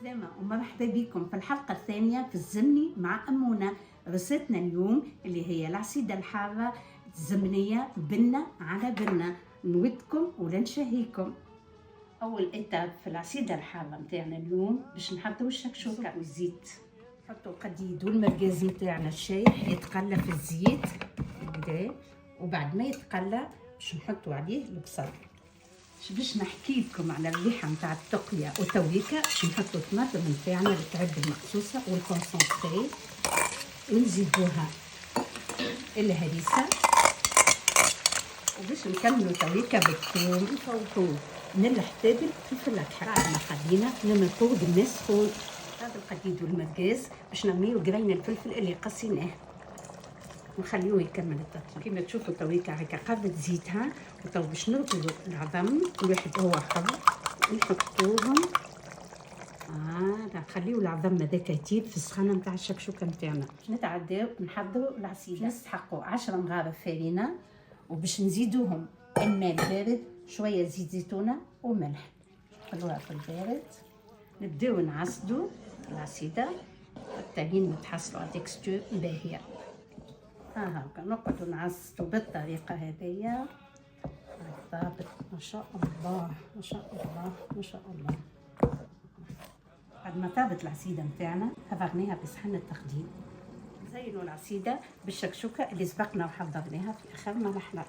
سلامة ومرحبا بكم في الحلقة الثانية في الزمني مع أمونة. رصتنا اليوم اللي هي العصيدة الحارة الزمنية بنة على بنة، نودكم ولا نشهيكم. أول إتاب في العصيدة الحارة متاعنا اليوم باش نحطوا الشكشوكة والزيت. نحطوا القديد والمرقاز متاعنا الشايح يتقلى في الزيت كدا، وبعد ما يتقلى باش نحطوا عليه البصل. باش نحكي لكم على الريحه نتاع التقليه وتويكا، باش نحطوا الطماطم نتاعنا الكعب المقصوصه والكونسونطري ونزيدوها الهريسه، وباش نكملوا تويكا بالثوم نفوقوه من الحتابل فلفل اكحل. بعد ما خلينا نمرقوه بالماء سخون. هذا القديد والمرقاز باش نرميو قرين الفلفل اللي قصيناه ونخليوه يكمل التطبيق. كيما تشوفوا تويكا هكا قربت زيتها، وتو باش نركزوا العظم كل واحد هو حر نحطوهم. نخليو العظم هذاك يطيب في السخانه نتاع الشكشوكه نتاعنا. باش نتعداو نحضروا العصيده. نستحقوا 10 مغارف فارينه، وباش نزيدوهم الماء البارد، شويه زيت زيتونه وملح، نخلوها في البارد. نبداو نعصدوا العصيده حتى هين نتحصلوا على تكستور باهيه. هاكا نقعدوا نعصدوا بالطريقه هذيا بالضبط. ما شاء الله ما شاء الله ما شاء الله. بعد ما طابت العصيده نتاعنا فرغناها في صحن التقديم. نزينوا العصيده بالشكشوكه اللي سبقنا وحضرناها في اخر مرحله.